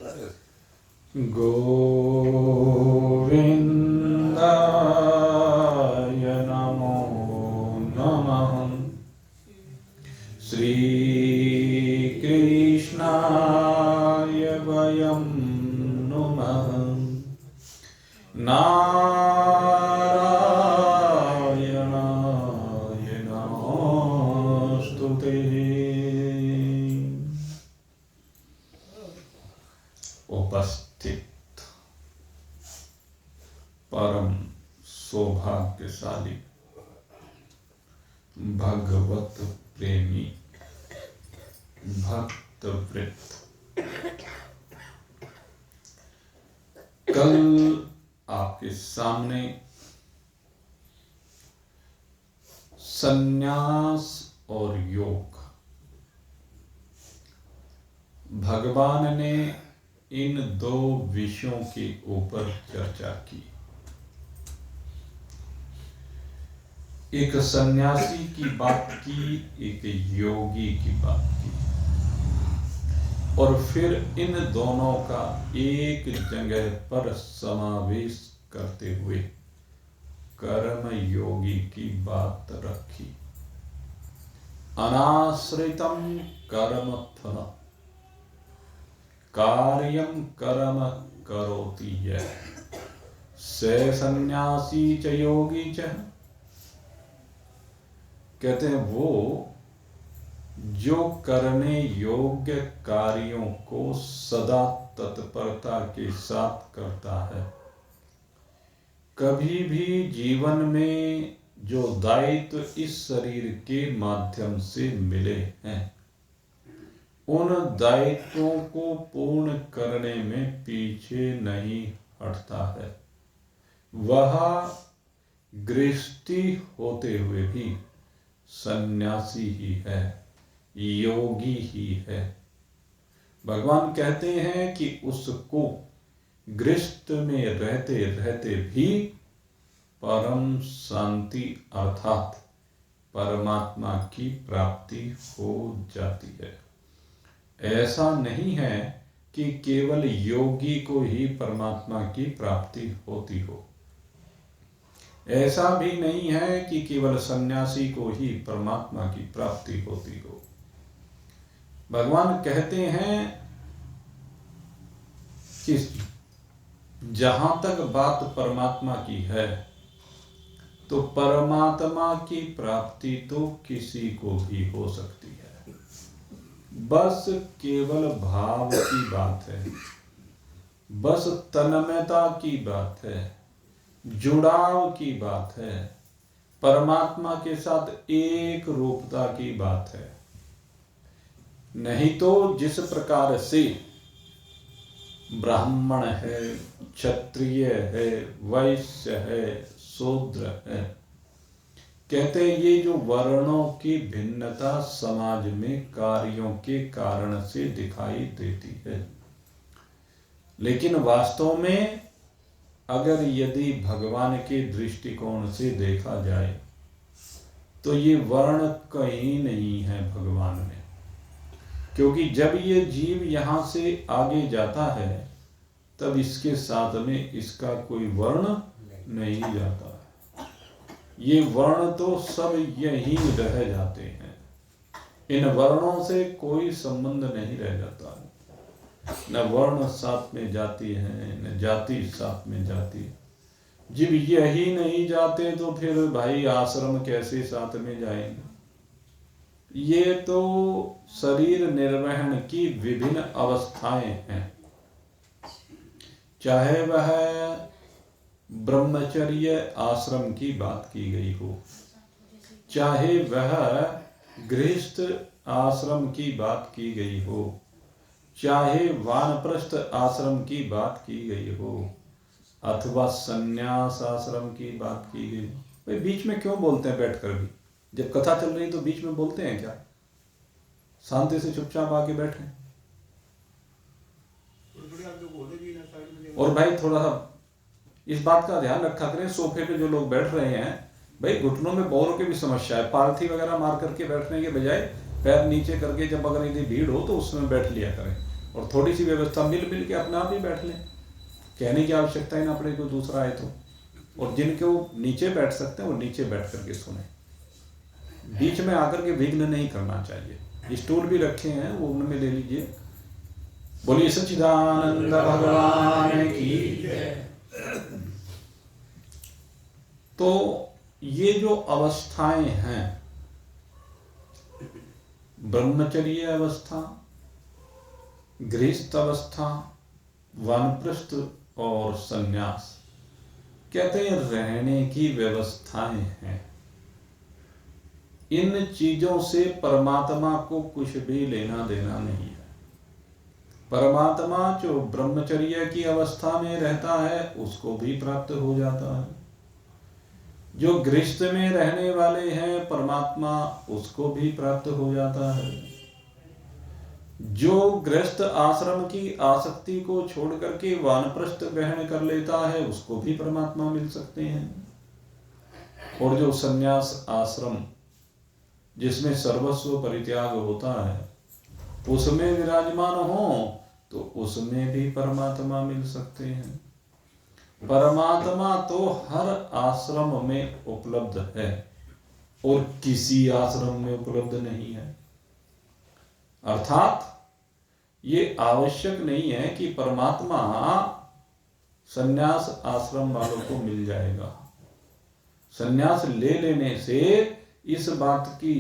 गोविन्दाय नमो नमः। श्रीकृष्णाय वयं नुमः। नारायणाय नमोस्तुते। उपस्थित परम सौभाग्यशाली भगवत प्रेमी भक्तवृत्त, कल आपके सामने संन्यास और योग, भगवान ने इन दो विषयों के ऊपर चर्चा की। एक सन्यासी की बात की, एक योगी की बात की, और फिर इन दोनों का एक जगह पर समावेश करते हुए कर्म योगी की बात रखी। अनाश्रितम कर्म फलम कार्यम कर्म करोति यः स सन्यासी च योगी च। कहते हैं वो जो करने योग्य कार्यों को सदा तत्परता के साथ करता है, कभी भी जीवन में जो दायित्व इस शरीर के माध्यम से मिले हैं, उन दायित्वों को पूर्ण करने में पीछे नहीं हटता है, वह गृहस्थी होते हुए भी सन्यासी ही है, योगी ही है। भगवान कहते हैं कि उसको गृहस्थ में रहते रहते भी परम शांति अर्थात परमात्मा की प्राप्ति हो जाती है। ऐसा नहीं है कि केवल योगी को ही परमात्मा की प्राप्ति होती हो, ऐसा भी नहीं है कि केवल सन्यासी को ही परमात्मा की प्राप्ति होती हो। भगवान कहते हैं कि जहां तक बात परमात्मा की है, तो परमात्मा की प्राप्ति तो किसी को भी हो सकती है, बस केवल भाव की बात है, बस तन्मयता की बात है, जुड़ाव की बात है, परमात्मा के साथ एक रूपता की बात है। नहीं तो जिस प्रकार से ब्राह्मण है, क्षत्रिय है, वैश्य है, शूद्र है, कहते हैं ये जो वर्णों की भिन्नता समाज में कार्यों के कारण से दिखाई देती है, लेकिन वास्तव में अगर यदि भगवान के दृष्टिकोण से देखा जाए तो ये वर्ण कहीं नहीं है भगवान में। क्योंकि जब ये जीव यहाँ से आगे जाता है तब इसके साथ में इसका कोई वर्ण नहीं जाता है। ये वर्ण तो सब यहीं रह जाते हैं, इन वर्णों से कोई संबंध नहीं रह जाता है। न वर्ण साथ में जाती है, न जाति साथ में जाती है। जब यही नहीं जाते तो फिर भाई आश्रम कैसे साथ में जाएंगे। ये तो शरीर निर्वहन की विभिन्न अवस्थाएं हैं, चाहे वह ब्रह्मचर्य आश्रम की बात की गई हो, चाहे वह गृहस्थ आश्रम की बात की गई हो, चाहे वानप्रस्थ आश्रम की बात की गई हो, अथवा संन्यास आश्रम की बात की गई। भाई बीच में क्यों बोलते हैं बैठकर भी? जब कथा चल रही तो बीच में बोलते हैं क्या? शांति से चुपचाप आके बैठे। और भाई थोड़ा सा इस बात का ध्यान रखा करें, सोफे पे जो लोग बैठ रहे हैं, भाई घुटनों में बौरों की भी समस्या है। पालथी वगैरह मार करके बैठने के बजाय पैर नीचे करके जब अगर यदि भीड़ हो तो उसमें बैठ लिया करें। और थोड़ी सी व्यवस्था मिल मिल के अपने आप ही बैठ लें, कहने की आवश्यकता ही ना पड़े कोई दूसरा आए तो। और जिनके वो नीचे बैठ सकते हैं वो नीचे बैठ करके सुने, बीच में आकर के विघ्न नहीं करना चाहिए। स्टूल भी रखे हैं वो उनमें ले लीजिए। बोलिए सच्चिदानंद भगवान की। तो ये जो अवस्थाएं हैं, ब्रह्मचर्य अवस्था, गृहस्थ अवस्था, वानप्रस्थ और संन्यास, कहते हैं रहने की व्यवस्थाएं हैं। इन चीजों से परमात्मा को कुछ भी लेना देना नहीं है। परमात्मा जो ब्रह्मचर्य की अवस्था में रहता है उसको भी प्राप्त हो जाता है, जो गृहस्थ में रहने वाले हैं परमात्मा उसको भी प्राप्त हो जाता है, जो गृहस्थ आश्रम की आसक्ति को छोड़ करके वानप्रस्थ ग्रहण कर लेता है उसको भी परमात्मा मिल सकते हैं, और जो संन्यास आश्रम जिसमें सर्वस्व परित्याग होता है उसमें विराजमान हो तो उसमें भी परमात्मा मिल सकते हैं। परमात्मा तो हर आश्रम में उपलब्ध है और किसी आश्रम में उपलब्ध नहीं है। अर्थात ये आवश्यक नहीं है कि परमात्मा संन्यास आश्रम वालों को मिल जाएगा। संन्यास ले लेने से इस बात की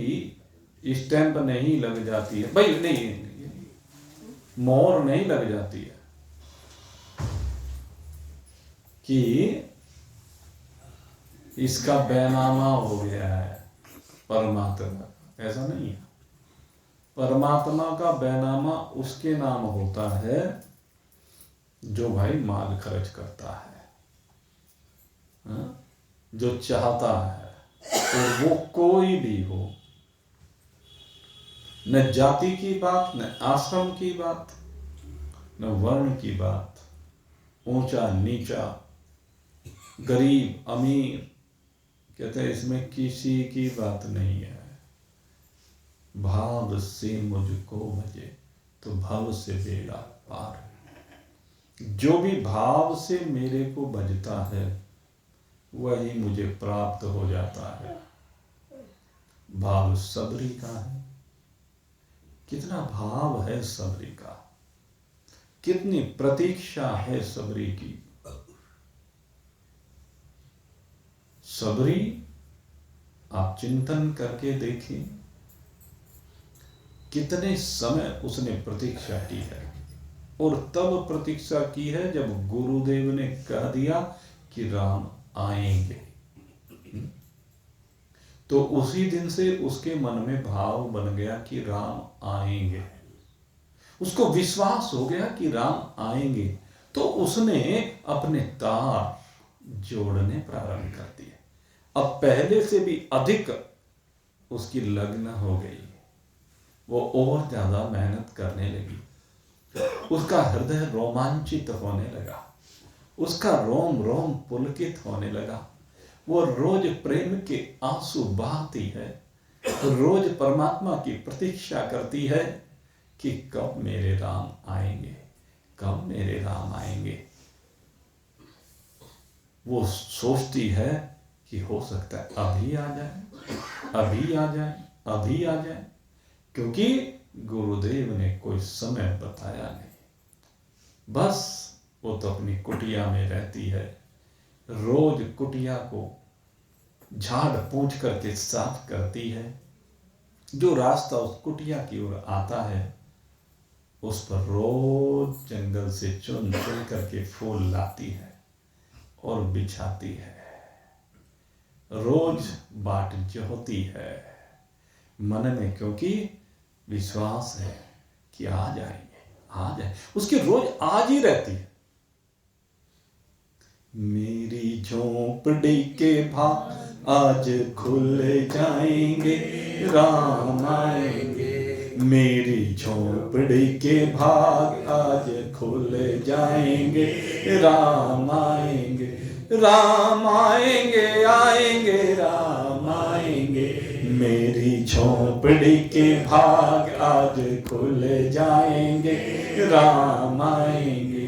स्टैंप नहीं लग जाती है, भाई नहीं, मोहर नहीं लग जाती है कि इसका बैनामा हो गया है परमात्मा, ऐसा नहीं है। परमात्मा का बैनामा उसके नाम होता है जो भाई माल खर्च करता है, जो चाहता है, और वो कोई भी हो, न जाति की बात, न आश्रम की बात, न वर्ण की बात, ऊंचा नीचा, गरीब अमीर, कहते हैं इसमें किसी की बात नहीं है। भाव से मुझको भजे तो भव से बेड़ा पार। जो भी भाव से मेरे को भजता है वही मुझे प्राप्त हो जाता है। भाव सबरी का है, कितना भाव है सबरी का, कितनी प्रतीक्षा है सबरी की। सबरी आप चिंतन करके देखें कितने समय उसने प्रतीक्षा की है, और तब प्रतीक्षा की है जब गुरुदेव ने कह दिया कि राम आएंगे। तो उसी दिन से उसके मन में भाव बन गया कि राम आएंगे, उसको विश्वास हो गया कि राम आएंगे। तो उसने अपने तार जोड़ने प्रारंभ कर दिए। अब पहले से भी अधिक उसकी लगन हो गई, वो और ज्यादा मेहनत करने लगी, उसका हृदय रोमांचित होने लगा, उसका रोम रोम पुलकित होने लगा। वो रोज प्रेम के आंसू बहाती है, रोज परमात्मा की प्रतीक्षा करती है कि कब मेरे राम आएंगे, कब मेरे राम आएंगे। वो सोचती है कि हो सकता है अभी आ जाए, अभी आ जाए, अभी आ जाए, क्योंकि गुरुदेव ने कोई समय बताया नहीं। बस वो तो अपनी कुटिया में रहती है, रोज कुटिया को झाड़ पोंछ करके साफ करती है। जो रास्ता उस कुटिया की ओर आता है उस पर रोज जंगल से चुन चुन करके फूल लाती है और बिछाती है, रोज बाट जोहती है मन में, क्योंकि विश्वास है कि आ जाएंगे, आ जाए। उसकी रोज आज ही रहती है। मेरी झोंपड़ी के भाग आज खुल जाएंगे, राम आएंगे। मेरी झोंपड़ी के भाग आज खुल जाएंगे, राम आएंगे, राम आएंगे, आएंगे राम आएंगे। मेरी झोपड़ी के भाग आज खुल जाएंगे, राम आएंगे।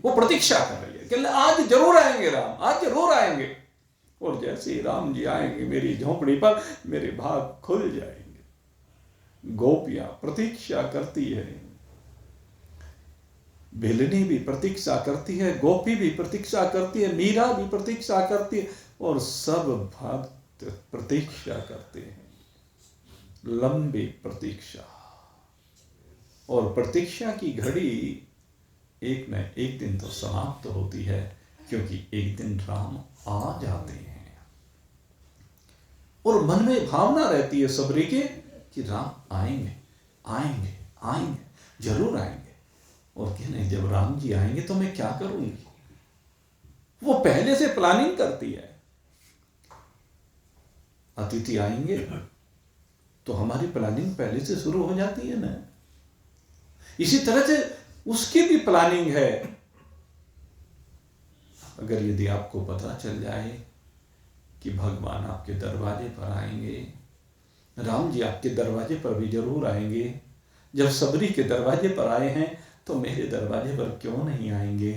वो प्रतीक्षा कर रही है कि आज जरूर आएंगे राम, आज जरूर आएंगे। और जैसे ही राम जी आएंगे मेरी झोपड़ी पर, मेरे भाग खुल जाएंगे। गोपियां प्रतीक्षा करती है, भिलनी भी प्रतीक्षा करती है, गोपी भी प्रतीक्षा करती है, मीरा भी प्रतीक्षा करती है, और सब भक्त प्रतीक्षा करते हैं, लंबी प्रतीक्षा। और प्रतीक्षा की घड़ी एक न एक दिन तो समाप्त होती है, क्योंकि एक दिन राम आ जाते हैं। और मन में भावना रहती है सबरी के कि राम आएंगे, आएंगे, आएंगे, जरूर आएंगे। और कहने जब राम जी आएंगे तो मैं क्या करूंगी, वो पहले से प्लानिंग करती है। अतिथि आएंगे तो हमारी प्लानिंग पहले से शुरू हो जाती है ना। इसी तरह से उसकी भी प्लानिंग है। अगर यदि आपको पता चल जाए कि भगवान आपके दरवाजे पर आएंगे, राम जी आपके दरवाजे पर भी जरूर आएंगे, जब सबरी के दरवाजे पर आए हैं तो मेरे दरवाजे पर क्यों नहीं आएंगे,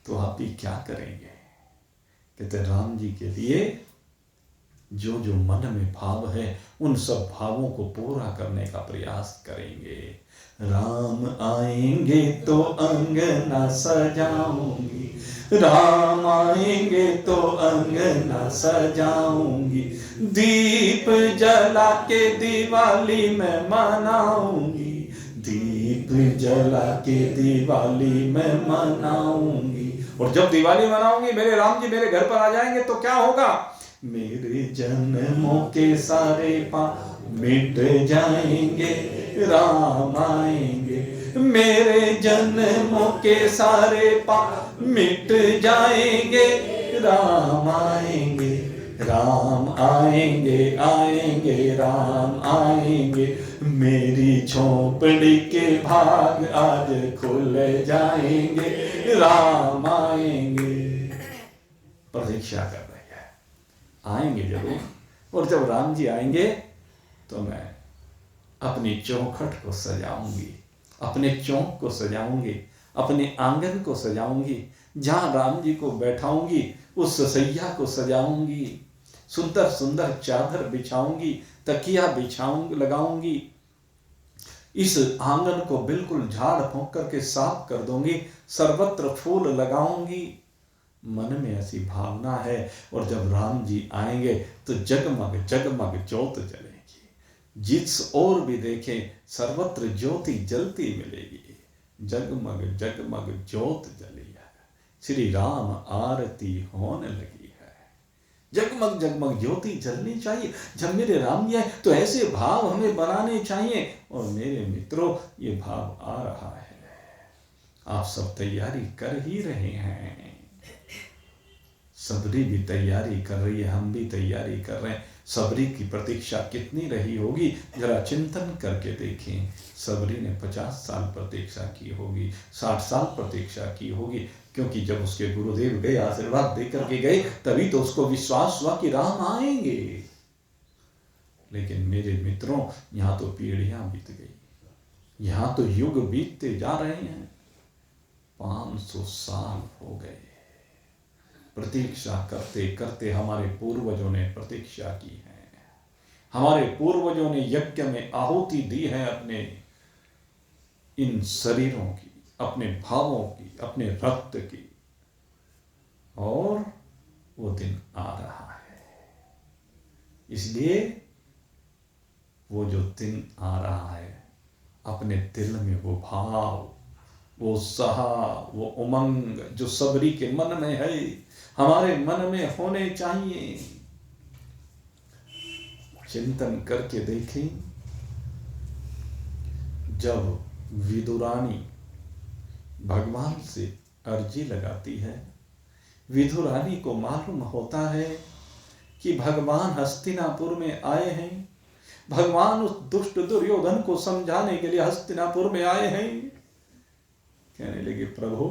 तो आप भी क्या करेंगे। कहते राम जी के लिए जो जो मन में भाव है उन सब भावों को पूरा करने का प्रयास करेंगे। राम आएंगे तो अंगना सजाऊंगी, राम आएंगे तो अंगना सजाऊंगी, दीप जला के दिवाली में मनाऊंगी, दीप जला के दिवाली में मनाऊंगी। और जब दिवाली मनाऊंगी मेरे राम जी मेरे घर पर आ जाएंगे तो क्या होगा, मेरे जन्मों के सारे पाप मिट जाएंगे, राम आएंगे, मेरे जन्मों के सारे पाप मिट जाएंगे, राम आएंगे, राम आएंगे, आएंगे, राम आएंगे, मेरी झोपड़ी के भाग आज खुल जाएंगे, राम आएंगे। प्रतीक्षा कर रही है, आएंगे जरूर। और जब राम जी आएंगे तो मैं अपनी चौखट को सजाऊंगी, अपने चौक को सजाऊंगी, अपने आंगन को सजाऊंगी, जहां राम जी को बैठाऊंगी उस सैया को सजाऊंगी, सुंदर सुंदर चादर बिछाऊंगी, तकिया बिछाऊंगी, लगाऊंगी, इस आंगन को बिल्कुल झाड़ फूंक करके साफ कर दूंगी, सर्वत्र फूल लगाऊंगी। मन में ऐसी भावना है। और जब राम जी आएंगे तो जगमग जगमग ज्योत जलेगी, जिस ओर भी देखें सर्वत्र ज्योति जलती मिलेगी, जगमग जगमग ज्योत जली है, श्री राम आरती होने लगी है। जगमग जगमग ज्योति जलनी चाहिए। जब मेरे राम जी आए तो ऐसे भाव हमें बनाने चाहिए। और मेरे मित्रों ये भाव आ रहा है, आप सब तैयारी कर ही रहे हैं, सबरी भी तैयारी कर रही है, हम भी तैयारी कर रहे हैं। सबरी की प्रतीक्षा कितनी रही होगी, जरा चिंतन करके देखें। सबरी ने 50 साल प्रतीक्षा की होगी, 60 साल प्रतीक्षा की होगी, क्योंकि जब उसके गुरुदेव गए आशीर्वाद देकर के गए तभी तो उसको विश्वास हुआ कि राम आएंगे। लेकिन मेरे मित्रों यहाँ तो पीढ़ियां बीत गई, यहाँ तो युग बीतते जा रहे हैं, 500 साल हो गए। प्रतीक्षा करते करते हमारे पूर्वजों ने प्रतीक्षा की है, हमारे पूर्वजों ने यज्ञ में आहुति दी है अपने इन शरीरों की, अपने भावों की, अपने रक्त की, और वो दिन आ रहा है। इसलिए वो जो दिन आ रहा है, अपने दिल में वो भाव, वो उत्साह, वो उमंग जो सबरी के मन में है, हमारे मन में होने चाहिए। चिंतन करके देखें, जब विदुरानी भगवान से अर्जी लगाती है, विदुरानी को मालूम होता है कि भगवान हस्तिनापुर में आए हैं, भगवान उस दुष्ट दुर्योधन को समझाने के लिए हस्तिनापुर में आए हैं। कहने लगे प्रभु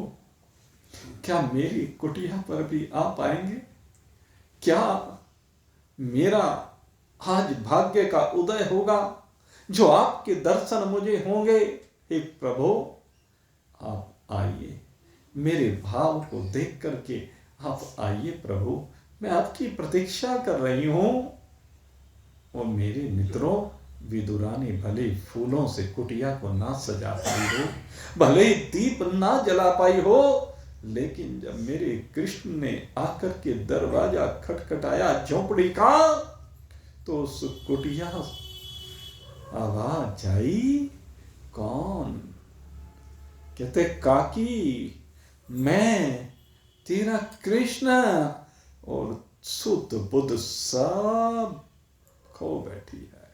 क्या मेरी कुटिया पर भी आ पाएंगे, क्या मेरा आज भाग्य का उदय होगा, जो आपके दर्शन मुझे होंगे। हे प्रभु, आप आइए, मेरे भाव को देख करके आप आइए प्रभु, मैं आपकी प्रतीक्षा कर रही हूं। और मेरे मित्रों, विदुरानी भले फूलों से कुटिया को ना सजा पाई हो, भले ही दीप ना जला पाई हो, लेकिन जब मेरे कृष्ण ने आकर के दरवाजा खटखटाया झोपड़ी का, तो उस कुटिया आवाज आई, कौन? कहते, काकी, मैं तेरा कृष्ण। और शुद्ध बुद्ध सब खो बैठी है।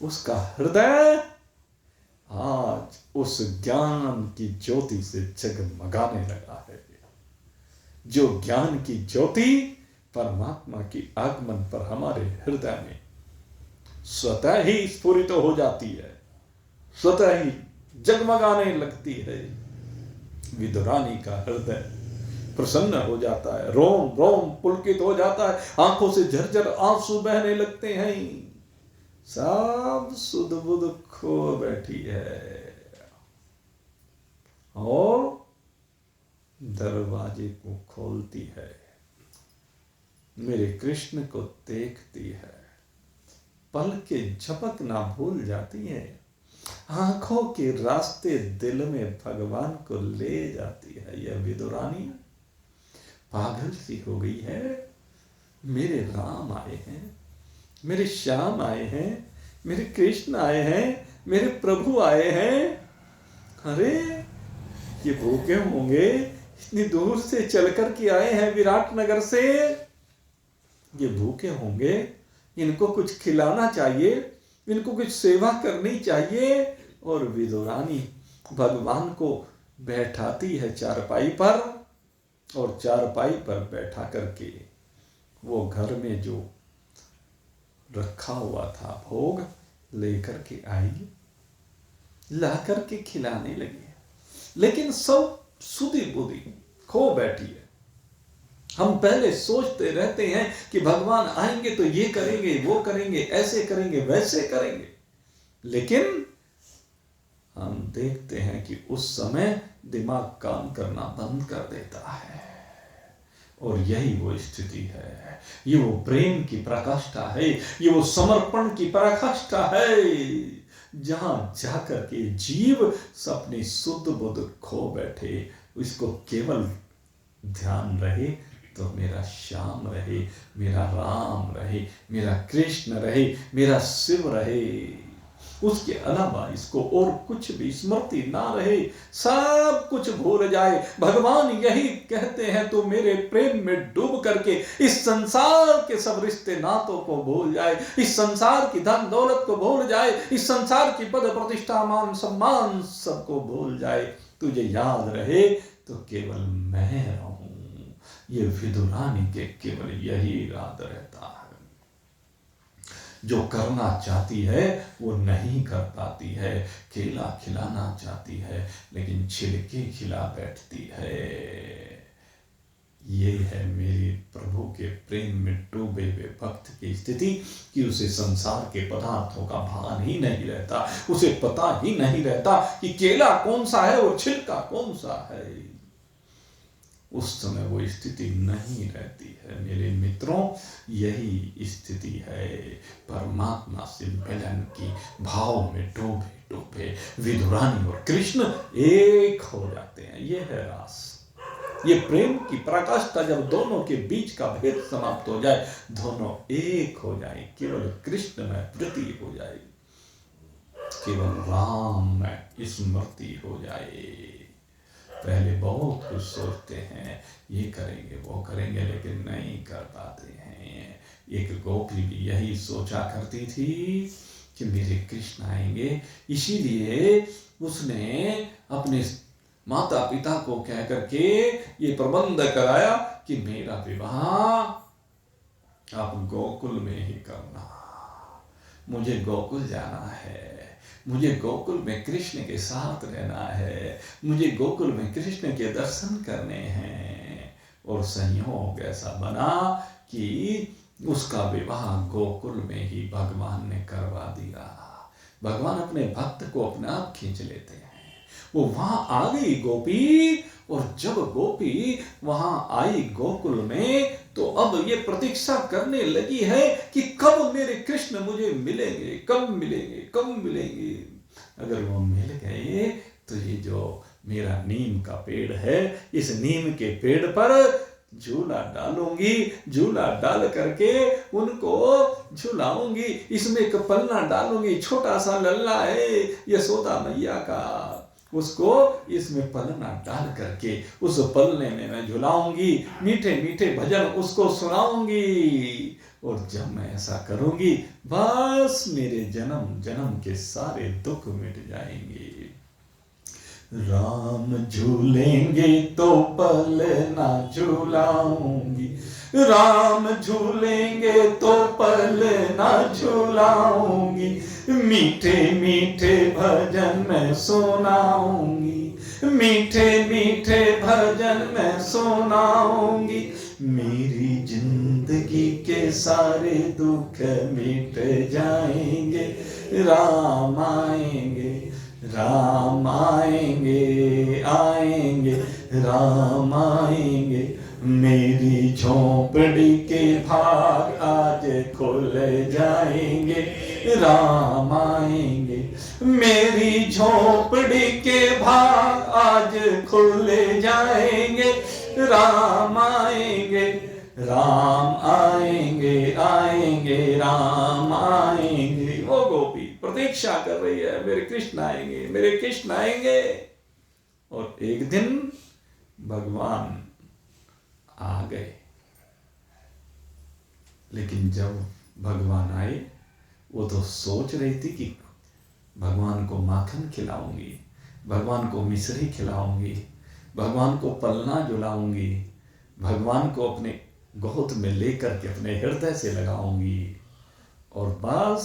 उसका हृदय आज उस ज्ञान की ज्योति से जगमगाने लगा है। जो ज्ञान की ज्योति परमात्मा की आगमन पर हमारे हृदय में स्वतः ही स्फुरित हो जाती है, स्वतः ही जगमगाने लगती है। विदुरानी का हृदय प्रसन्न हो जाता है, रोम रोम पुलकित हो जाता है, आंखों से झरझर आंसू बहने लगते हैं। सब सुध बुध खो बैठी है और दरवाजे को खोलती है, मेरे कृष्ण को देखती है, पल के झपकना भूल जाती है, आंखों के रास्ते दिल में भगवान को ले जाती है। यह विदुरानी पागल सी हो गई है। मेरे राम आए हैं, मेरे श्याम आए हैं, मेरे कृष्ण आए हैं, मेरे प्रभु आए हैं। अरे ये भूखे होंगे, इतनी दूर से चल कर के आए हैं विराट नगर से, ये भूखे होंगे, इनको कुछ खिलाना चाहिए, इनको कुछ सेवा करनी चाहिए। और विदुरानी भगवान को बैठाती है चारपाई पर, और चारपाई पर बैठा करके वो घर में जो रखा हुआ था भोग लेकर के आई, ला करके खिलाने लगी। लेकिन सब सुधी बुद्धि खो बैठी है। हम पहले सोचते रहते हैं कि भगवान आएंगे तो ये करेंगे, वो करेंगे, ऐसे करेंगे, वैसे करेंगे, लेकिन हम देखते हैं कि उस समय दिमाग काम करना बंद कर देता है। और यही वो स्थिति है, ये वो प्रेम की प्रकाष्ठा है, ये वो समर्पण की प्रकाष्ठा है, जहां जाकर के जीव अपनी शुद्ध बुद्ध खो बैठे। इसको केवल ध्यान रहे तो मेरा श्याम रहे, मेरा राम रहे, मेरा कृष्ण रहे, मेरा शिव रहे, उसके अलावा इसको और कुछ भी स्मृति ना रहे, सब कुछ भूल जाए। भगवान यही कहते हैं, तो मेरे प्रेम में डूब करके इस संसार के सब रिश्ते नातों को भूल जाए, इस संसार की धन दौलत को भूल जाए, इस संसार की पद प्रतिष्ठा मान सम्मान सबको भूल जाए, तुझे याद रहे तो केवल मैं रहूं। ये विदुरानी के केवल यही इरादा रहता है। जो करना चाहती है वो नहीं कर पाती है, केला खिलाना चाहती है लेकिन छिलके खिला बैठती है। ये है मेरे प्रभु के प्रेम में डूबे हुए भक्त की स्थिति, कि उसे संसार के पदार्थों का भान ही नहीं रहता, उसे पता ही नहीं रहता कि केला कौन सा है और छिलका कौन सा है। उस समय वो स्थिति नहीं रहती है। मेरे मित्रों, यही स्थिति है परमात्मा से मिलन की। भाव में डूबे डूबे विदुरानी और कृष्ण एक हो जाते हैं। ये है रास, ये प्रेम की प्रकाष्ठा। जब दोनों के बीच का भेद समाप्त हो जाए, दोनों एक हो जाए, केवल कृष्ण में प्रीति हो जाए, केवल राम में स्मृति हो जाए। पहले बहुत कुछ सोचते हैं, ये करेंगे वो करेंगे, लेकिन नहीं कर पाते हैं। एक गोपी भी यही सोचा करती थी कि मेरे कृष्ण आएंगे, इसीलिए उसने अपने माता पिता को कह करके ये प्रबंध कराया कि मेरा विवाह आप गोकुल में ही करना, मुझे गोकुल जाना है, मुझे गोकुल में कृष्ण के साथ रहना है, मुझे गोकुल में कृष्ण के दर्शन करने हैं। और संयोग ऐसा बना कि उसका विवाह गोकुल में ही भगवान ने करवा दिया। भगवान अपने भक्त को अपने आप खींच लेते हैं। वो वहां आ गई गोपी, और जब गोपी वहां आई गोकुल में, तो अब ये प्रतीक्षा करने लगी है कि कब मेरे कृष्ण मुझे मिलेंगे, कब मिलेंगे, कब मिलेंगे। अगर वो मिल गए तो ये जो मेरा नीम का पेड़ है, इस नीम के पेड़ पर झूला डालूंगी, झूला डाल करके उनको झुलाऊंगी, इसमें एक पलना डालूंगी, छोटा सा लल्ला है यशोदा मैया का, उसको इसमें पलना डाल करके उस पलने में मैं झुलाऊंगी, मीठे मीठे भजन उसको सुनाऊंगी। और जब मैं ऐसा करूंगी, बस मेरे जन्म जन्म के सारे दुख मिट जाएंगे। राम झूलेंगे तो पलना झूलाऊंगी, राम झूलेंगे तो पलना झूलाऊंगी, मीठे मीठे भजन मैं सुनाऊंगी, मीठे मीठे भजन मैं सुनाऊंगी। मेरी जिंदगी के सारे दुख मिट जाएंगे, राम आएंगे, राम आएंगे, आएंगे, राम आएंगे। मेरी झोंपड़ी के भाग आज खुल जाएंगे, राम आएंगे। मेरी झोंपड़ी के भाग आज खुल जाएंगे, राम आएंगे, राम आएंगे, आएंगे, राम आएंगे। वो गोपी प्रतीक्षा कर रही है, मेरे कृष्ण आएंगे, मेरे कृष्ण आएंगे। और एक दिन भगवान आ गए। लेकिन जब भगवान आए, वो तो सोच रही थी कि भगवान को माखन खिलाऊंगी, भगवान को मिश्री खिलाऊंगी, भगवान को पलना झुलाऊंगी, भगवान को अपने गोद में लेकर के अपने हृदय से लगाऊंगी। और बस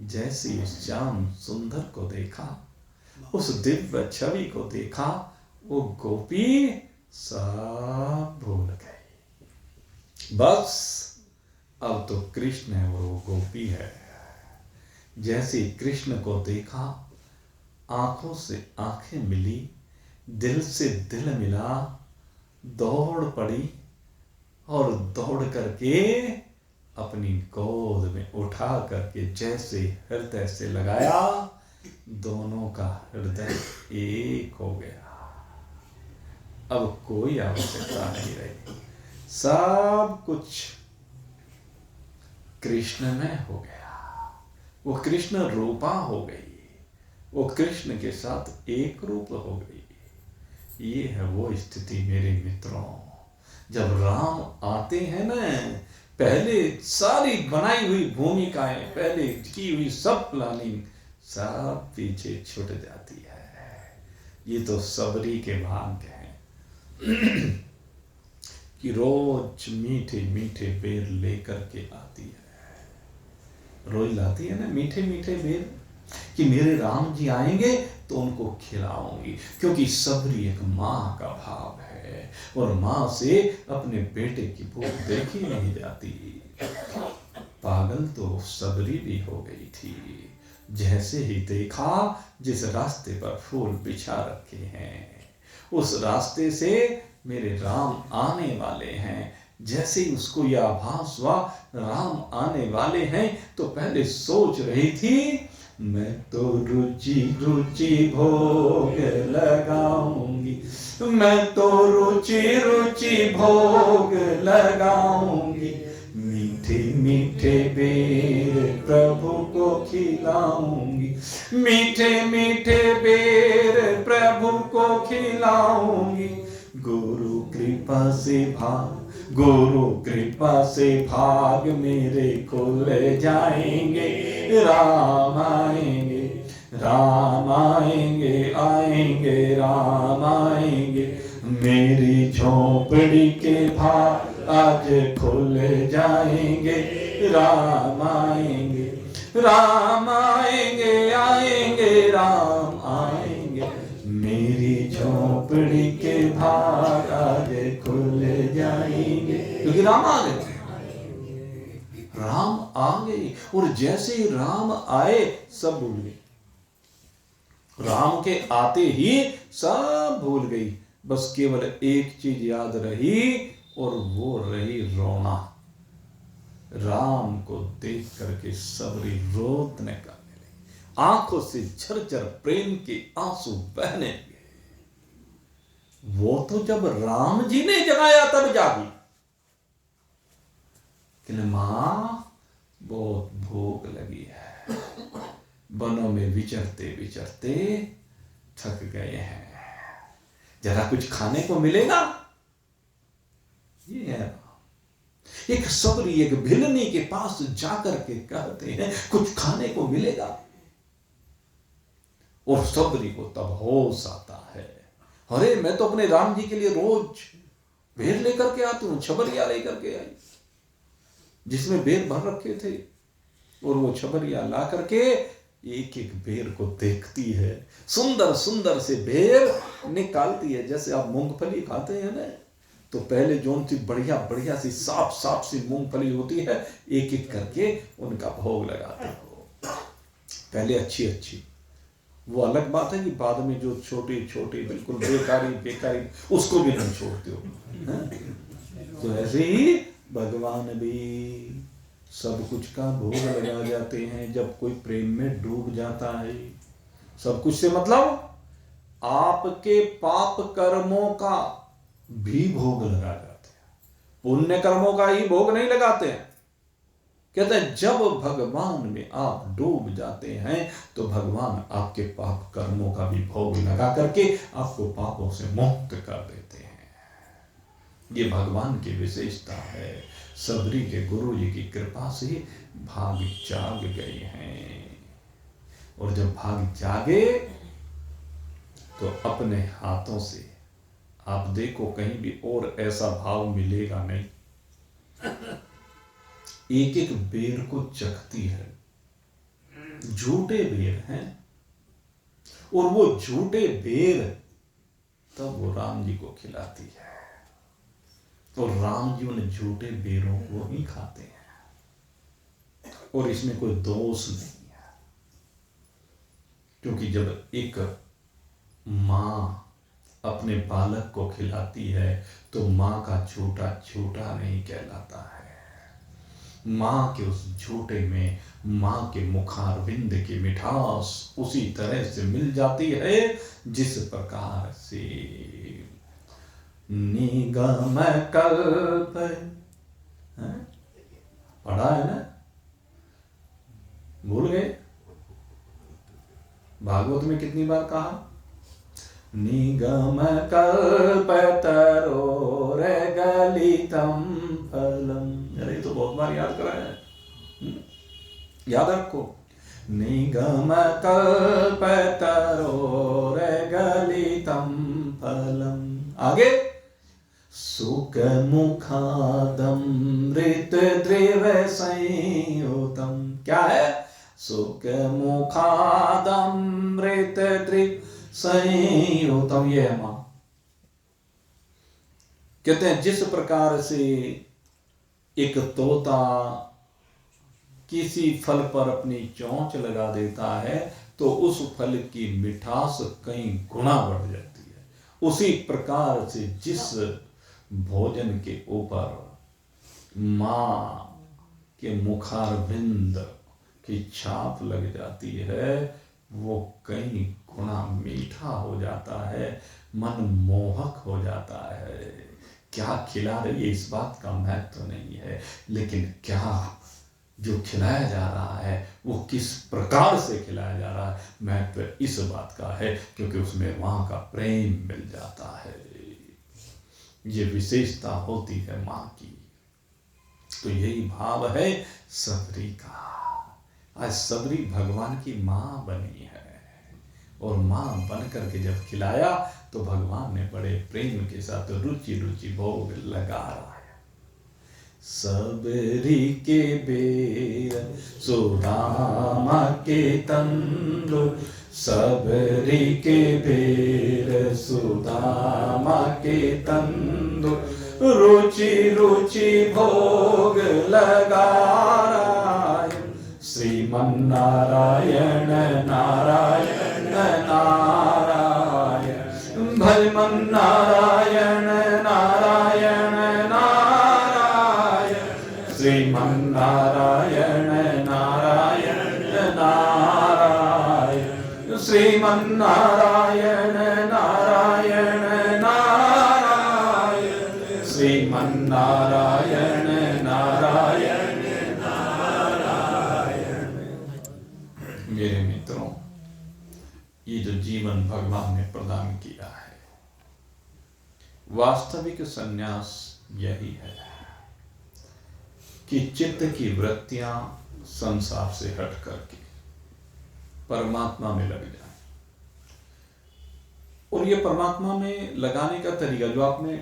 जैसे उस श्याम सुंदर को देखा, उस दिव्य छवि को देखा, वो गोपी सब भूल गई। बस अब तो कृष्ण है और वो गोपी है। जैसे कृष्ण को देखा, आंखों से आंखें मिली, दिल से दिल मिला, दौड़ पड़ी और दौड़ करके अपनी गोद में उठा करके जैसे हृदय से लगाया, दोनों का हृदय एक हो गया। अब कोई आवश्यकता नहीं रही, सब कुछ कृष्ण में हो गया। वो कृष्ण रूपा हो गई, वो कृष्ण के साथ एक रूप हो गई। ये है वो स्थिति मेरे मित्रों, जब राम आते हैं ना, पहले सारी बनाई हुई भूमिकाएं, पहले की हुई सब प्लानिंग सब पीछे छूट जाती है। ये तो सबरी के भाग्य हैं कि रोज मीठे मीठे बेर लेकर के आती है, रोज लाती है ना मीठे मीठे बेर, कि मेरे राम जी आएंगे तो उनको खिलाऊंगी। क्योंकि सबरी एक माँ का भाव है, और माँ से अपने बेटे की भूख देखी नहीं जाती। पागल तो सबरी भी हो गई थी। जैसे ही देखा जिस रास्ते पर फूल बिछा रखे हैं, उस रास्ते से मेरे राम आने वाले हैं, जैसे ही उसको यह आभास हुआ राम आने वाले हैं, तो पहले सोच रही थी, मैं तो रुचि रुचि भोग लगाऊंगी, मैं तो रुचि रुचि भोग लगाऊंगी, मीठे मीठे बेर प्रभु को खिलाऊंगी, मीठे मीठे बेर प्रभु को खिलाऊंगी। गुरु कृपा से भाग, गुरु कृपा से भाग मेरे खुल जाएंगे, राम आएंगे, राम आएंगे, आएंगे, राम आएंगे। मेरी झोपड़ी के भाग आज खुल जाएंगे, राम आएंगे, राम आएंगे, आएंगे, राम आएंगे। मेरी झोपड़ी के भाग आज खुल जाएंगे, क्योंकि राम आ गए। आ गई। और जैसे ही राम आए सब भूल गई, राम के आते ही सब भूल गई। बस केवल एक चीज याद रही और वो रही रोना। राम को देख करके सबरी रोने करने लगी, आंखों से झरझर प्रेम के आंसू बहने लगे। वो तो जब राम जी ने जगाया तब जागी, कि मां बहुत भूख लगी है, वनों में विचरते विचरते थक गए हैं, जरा कुछ खाने को मिलेगा। ये है एक सबरी, एक भिलनी के पास जाकर के कहते हैं कुछ खाने को मिलेगा। और सबरी को तब होश आता है, अरे मैं तो अपने राम जी के लिए रोज भेड़ लेकर के आती हूं, छबरिया लेकर के आई जिसमें बेर भर रखे थे। और वो छबरिया ला करके एक एक बेर को देखती है, सुंदर सुंदर से बेर निकालती है। जैसे आप मूंगफली खाते हैं ना, तो पहले जो सी बढ़िया बढ़िया सी साफ साफ सी मूंगफली होती है, एक एक करके उनका भोग लगाते हो। पहले अच्छी अच्छी, वो अलग बात है कि बाद में जो छोटी छोटी बिल्कुल बेकारी बेकारी उसको भी नहीं छोड़ते हो। तो ऐसे ही भगवान भी सब कुछ का भोग लगा जाते हैं जब कोई प्रेम में डूब जाता है। सब कुछ से मतलब आपके पाप कर्मों का भी भोग लगा जाते हैं, पुण्य कर्मों का ही भोग नहीं लगाते हैं। कहते हैं जब भगवान में आप डूब जाते हैं तो भगवान आपके पाप कर्मों का भी भोग लगा करके आपको पापों से मुक्त कर देते हैं। ये भगवान की विशेषता है। सबरी के गुरु जी की कृपा से भाग जाग गए हैं, और जब भाग जागे तो अपने हाथों से, आप देखो कहीं भी और ऐसा भाव मिलेगा नहीं, एक एक बेर को चखती है। झूठे बेर हैं, और वो झूठे बेर तब वो राम जी को खिलाती है। तो राम जी उन झूठे बेरों को ही खाते हैं, और इसमें कोई दोष नहीं है। क्योंकि जब एक मां अपने बालक को खिलाती है तो मां का झूठा झूठा नहीं कहलाता है। मां के उस झूठे में मां के मुखारविंद की मिठास उसी तरह से मिल जाती है जिस प्रकार से निगम कल्प, पढ़ा है ना, भूल गए? भागवत में कितनी बार कहा? निगम कल्पतरोर्गलितं फलम्। अरे तो बहुत बार याद करा है, याद रखो। निगम कल्पतरोर्गलितं फलम्। आगे सुख मुखादमृत द्रव संयुतम। क्या है? सुख मुखादमृत द्रव संयुतम। ये है मां। कहते हैं जिस प्रकार से एक तोता किसी फल पर अपनी चोंच लगा देता है तो उस फल की मिठास कई गुना बढ़ जाती है, उसी प्रकार से जिस भोजन के ऊपर मां के मुखारविंद की छाप लग जाती है वो कई गुना मीठा हो जाता है, मन मोहक हो जाता है। क्या खिला रही है इस बात का महत्व नहीं है, लेकिन क्या जो खिलाया जा रहा है वो किस प्रकार से खिलाया जा रहा है, महत्व इस बात का है क्योंकि उसमें वहां का प्रेम मिल जाता है। ये विशेषता होती है मां की। तो यही भाव है सबरी का। आज सबरी भगवान की मां बनी है, और मां बन करके जब खिलाया तो भगवान ने बड़े प्रेम के साथ रुचि रुचि भोग लगा रहा है। सबरी के बेर सुदामा के तंदु, सबरी के बेर सुदामा के तंदु, रुचि रुचि भोग लगा रहा श्रीमन्नारायण नारायण नारायण, भज मन नारायण नारायण नारायण, श्रीमन्नारायण नारायण नारायण, श्रीमन्नारायण नारायण नारायण, श्रीमन्नारायण नारायण नारायण। मेरे मित्रों, ये जो जीवन भगवान ने प्रदान किया है, वास्तविक संन्यास यही है कि चित्त की वृत्तियां संसार से हट करके परमात्मा में लग जाए। और ये परमात्मा में लगाने का तरीका जो आपने,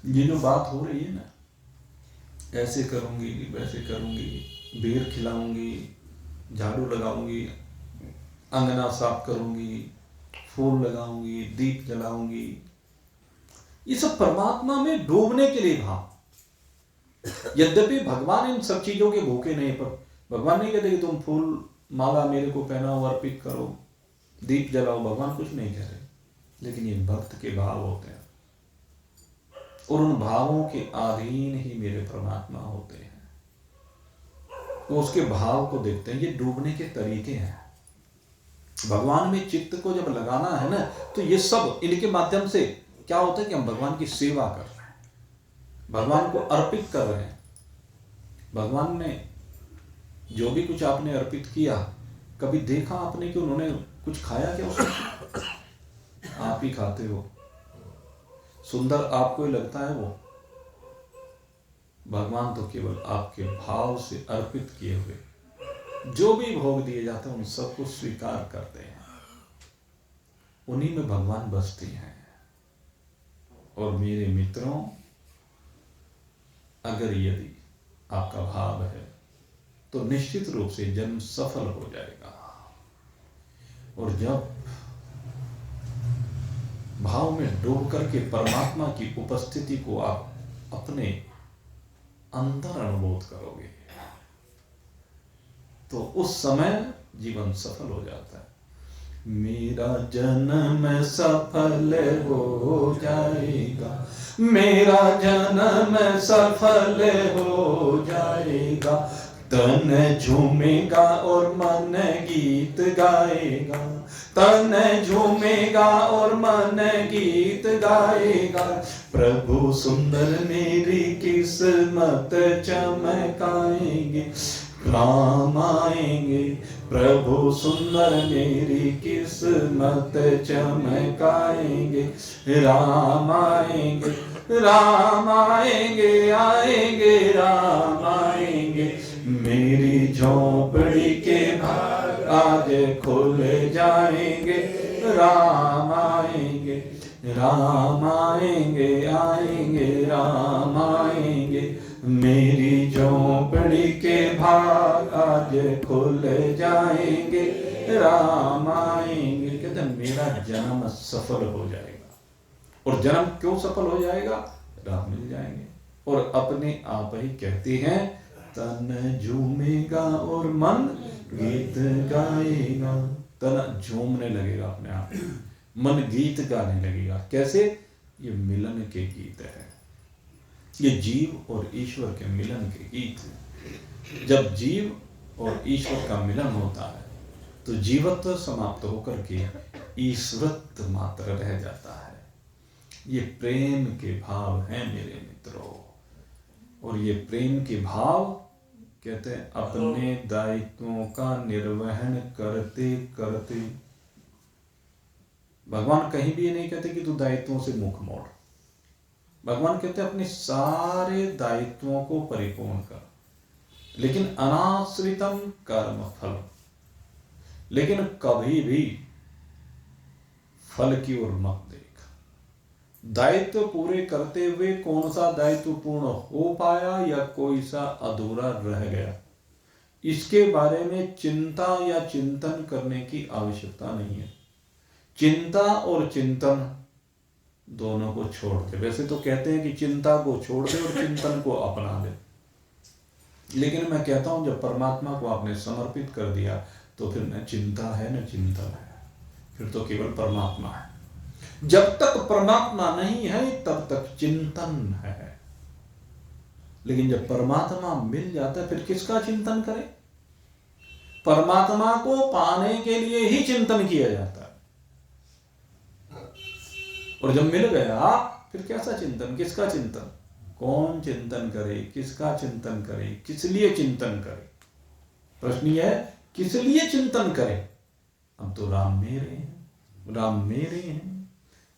ये जो बात हो रही है ना, ऐसे करूंगी वैसे करूंगी, बेर खिलाऊंगी, झाड़ू लगाऊंगी, अंगना साफ करूंगी, फूल लगाऊंगी, दीप जलाऊंगी, ये सब परमात्मा में डूबने के लिए भाव। यद्यपि भगवान इन सब चीजों के भूखे नहीं, पर भगवान नहीं कहते कि तुम फूल माला मेरे को पहनाओ, अर्पित करो, दीप जलाओ, भगवान कुछ नहीं कह रहे। लेकिन ये भक्त के भाव होते हैं और उन भावों के अधीन ही मेरे परमात्मा होते हैं। वो उसके भाव को देखते हैं। ये डूबने के तरीके हैं। भगवान में चित्त को जब लगाना है ना, तो ये सब इनके माध्यम से क्या होता है कि हम भगवान की सेवा कर रहे हैं, भगवान को अर्पित कर रहे हैं। भगवान ने जो भी कुछ आपने अर्पित किया, कभी देखा आपने कि उन्होंने कुछ खाया क्या उसने? आप ही खाते हो। सुंदर आपको ही लगता है वो, भगवान तो केवल आपके भाव से अर्पित किए हुए जो भी भोग दिए जाते हैं उन सबको स्वीकार करते हैं। उन्हीं में भगवान बसते हैं। और मेरे मित्रों, अगर यदि आपका भाव है तो निश्चित रूप से जन्म सफल हो जाएगा। और जब भाव में डूब करके परमात्मा की उपस्थिति को आप अपने अंदर अनुभव करोगे, तो उस समय जीवन सफल हो जाता है। मेरा जन्म सफल हो जाएगा, मेरा जन्म सफल हो जाएगा, तन झूमेगा और मन गीत गाएगा, तन झूमेगा और मन गीत गाएगा, प्रभु सुंदर मेरी किस्मत चमकाएंगे, राम आएंगे, प्रभु सुंदर मेरी किस्मत चमकाएंगे, राम आएंगे, राम आएंगे, आएंगे राम आएंगे, मेरी झोपड़ी के भाग आज खुल जाएंगे, राम आएंगे, राम आएंगे, आएंगे राम आएंगे, मेरी झोपड़ी के भाग आज खुल जाएंगे, राम आएंगे। कहते हैं मेरा जन्म सफल हो जाएगा। और जन्म क्यों सफल हो जाएगा? राम मिल जाएंगे। और अपने आप ही कहते हैं, तन झूमेगा और मन गीत गाएगा। तन झूमने लगेगा अपने आप, मन गीत गाने लगेगा। कैसे? ये मिलन के गीत है, ये जीव और ईश्वर के मिलन के गीत। जब जीव और ईश्वर का मिलन होता है तो जीवत्व समाप्त होकर के ईश्वरत्व मात्र रह जाता है। ये प्रेम के भाव हैं मेरे मित्रों। और ये प्रेम के भाव कहते हैं अपने दायित्वों का निर्वहन करते करते। भगवान कहीं भी ये नहीं कहते कि तू दायित्वों से मुख मोड़। भगवान कहते हैं अपने सारे दायित्वों को परिपूर्ण कर, लेकिन अनाश्रितम कर्म फल। लेकिन कभी भी फल की ओर मत देख। दायित्व पूरे करते हुए कौन सा दायित्व पूर्ण हो पाया या कोई सा अधूरा रह गया, इसके बारे में चिंता या चिंतन करने की आवश्यकता नहीं है। चिंता और चिंतन दोनों को छोड़ दे। वैसे तो कहते हैं कि चिंता को छोड़ दे और चिंतन को अपना दे, लेकिन मैं कहता हूं जब परमात्मा को आपने समर्पित कर दिया तो फिर न चिंता है न चिंतन है, फिर तो केवल परमात्मा है। जब तक परमात्मा नहीं है तब तक चिंतन है, लेकिन जब परमात्मा मिल जाता है फिर किसका चिंतन करें? परमात्मा को पाने के लिए ही चिंतन किया जाता है, और जब मिल गया फिर कैसा चिंतन, किसका चिंतन? कौन चिंतन करे, किसका चिंतन करे, किस लिए चिंतन करे? प्रश्न यह है किस लिए चिंतन करे? अब तो राम मेरे हैं, राम मेरे हैं,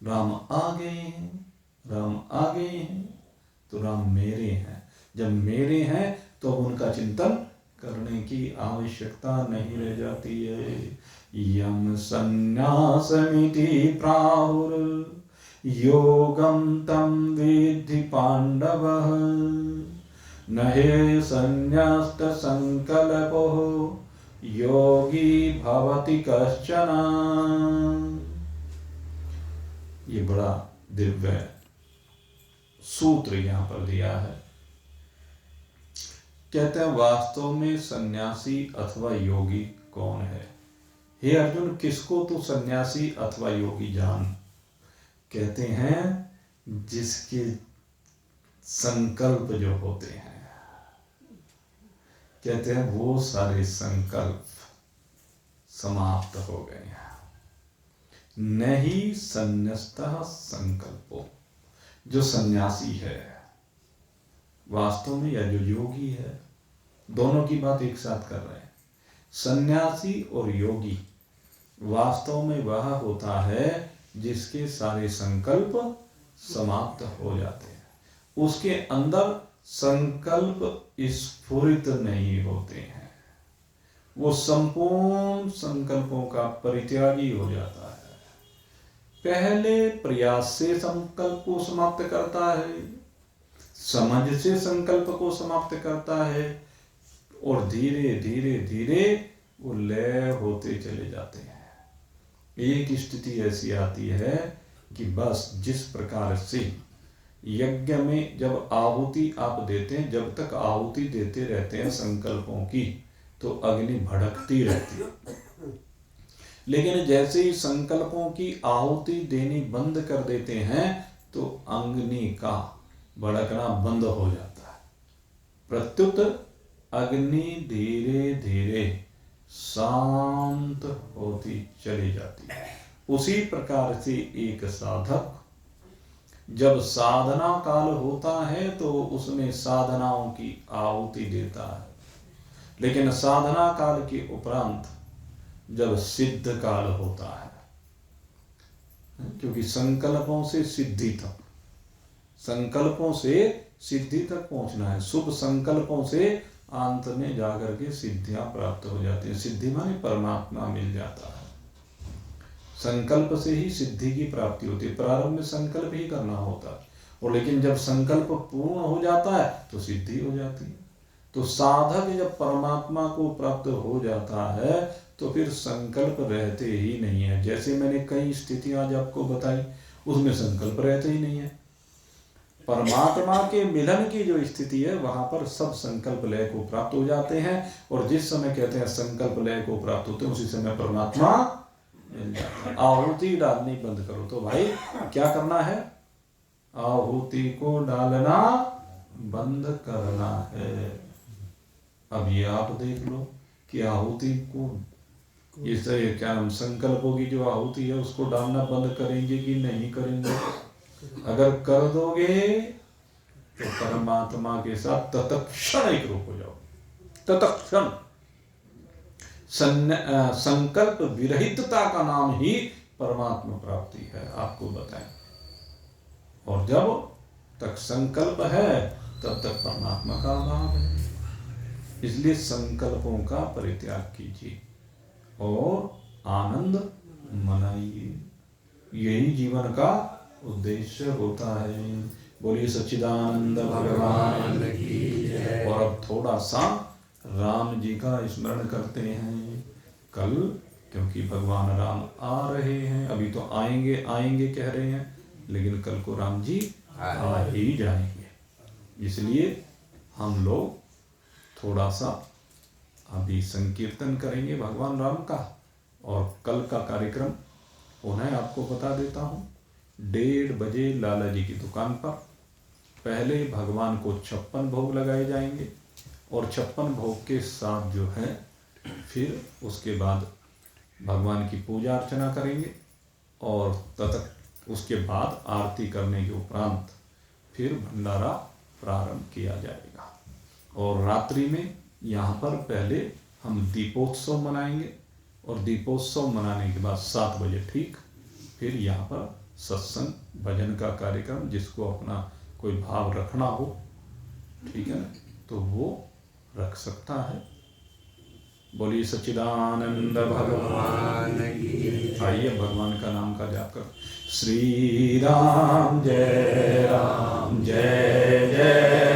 राम आ गए हैं, राम आ गए हैं, तो राम मेरे हैं। जब मेरे हैं तो उनका चिंतन करने की आवश्यकता नहीं रह जाती है। यम संन्यासमिति प्राहुर योगम तम वेद्धि पांडवः न हे संन्यस्त संकल्पो योगी भवति कश्चन। ये बड़ा दिव्य सूत्र यहां पर दिया है। कहते हैं वास्तव में सन्यासी अथवा योगी कौन है? हे अर्जुन, किसको तू सन्यासी अथवा योगी जान? कहते हैं जिसके संकल्प जो होते हैं, कहते हैं वो सारे संकल्प समाप्त हो गए हैं। नहीं संन्यस्तः संकल्पो, जो सन्यासी है वास्तव में या जो योगी है, दोनों की बात एक साथ कर रहे हैं। सन्यासी और योगी वास्तव में वह होता है जिसके सारे संकल्प समाप्त हो जाते हैं, उसके अंदर संकल्प स्फुरित नहीं होते हैं, वो संपूर्ण संकल्पों का परित्यागी हो जाता है। पहले प्रयास से संकल्प को समाप्त करता है, समझ से संकल्प को समाप्त करता है, और धीरे धीरे धीरे वो लय होते चले जाते हैं। एक स्थिति ऐसी आती है कि बस जिस प्रकार से यज्ञ में जब आहुति आप देते हैं, जब तक आहुति देते रहते हैं संकल्पों की, तो अग्नि भड़कती रहती है। लेकिन जैसे ही संकल्पों की आहुति देनी बंद कर देते हैं तो अग्नि का भड़कना बंद हो जाता है। प्रत्युत अग्नि धीरे धीरे शांत होती चली जाती है। उसी प्रकार से एक साधक जब साधना काल होता है तो उसमें साधनाओं की आहुति देता है, लेकिन साधना काल के उपरांत जब सिद्ध काल होता है, क्योंकि संकल्पों से सिद्धि तक, संकल्पों से सिद्धि तक पहुंचना है, शुभ संकल्पों से अंत में जाकर के सिद्धियां प्राप्त हो जाती है। सिद्धि माने परमात्मा मिल जाता है। संकल्प से ही सिद्धि की प्राप्ति होती है। प्रारंभ में संकल्प ही करना होता है, और लेकिन जब संकल्प पूर्ण हो जाता है तो सिद्धि हो जाती है। तो साधक जब परमात्मा को प्राप्त हो जाता है तो फिर संकल्प रहते ही नहीं है। जैसे मैंने कई स्थितियां आज आपको बताई, उसमें संकल्प रहते ही नहीं है। परमात्मा के मिलन की जो स्थिति है वहां पर सब संकल्प लय को प्राप्त हो जाते हैं, और जिस समय कहते हैं संकल्प लय को प्राप्त होते हैं उसी समय परमात्मा मिल जाता है। आहुति डालनी बंद करो। तो भाई क्या करना है? आहुति को डालना बंद करना है। अब ये आप देख लो कि आहुति को, इस क्या नाम, संकल्पों की जो आहुति है उसको डालना बंद करेंगे कि नहीं करेंगे? अगर कर दोगे तो परमात्मा के साथ तत्क्षण एक रूप हो जाओ। तत्क्षण संकल्प विरहितता का नाम ही परमात्मा प्राप्ति है, आपको बताएं। और जब तक संकल्प है तब तक परमात्मा का अभाव है। इसलिए संकल्पों का परित्याग कीजिए और आनंद मनाइए। यही जीवन का उद्देश्य होता है। बोलिए सच्चिदानंद भगवान की जय। और अब थोड़ा सा राम जी का स्मरण करते हैं कल, क्योंकि भगवान राम आ रहे हैं। अभी तो आएंगे आएंगे कह रहे हैं, लेकिन कल को राम जी आ ही जाएंगे। इसलिए हम लोग थोड़ा सा अभी संकीर्तन करेंगे भगवान राम का, और कल का कार्यक्रम पुनः आपको बता देता हूँ। 1:30 बजे लाला जी की दुकान पर पहले भगवान को 56 भोग लगाए जाएंगे, और 56 भोग के साथ जो है फिर उसके बाद भगवान की पूजा अर्चना करेंगे, और उसके बाद आरती करने के उपरांत फिर भंडारा प्रारंभ किया जाएगा। और रात्रि में यहाँ पर पहले हम दीपोत्सव मनाएंगे, और दीपोत्सव मनाने के बाद 7 बजे ठीक फिर यहाँ पर सत्संग भजन का कार्यक्रम, जिसको अपना कोई भाव रखना हो, ठीक है ना, तो वो रख सकता है। बोलिए सच्चिदानंद भगवान की। आइए भगवान का नाम का जाप कर। श्री राम जय जय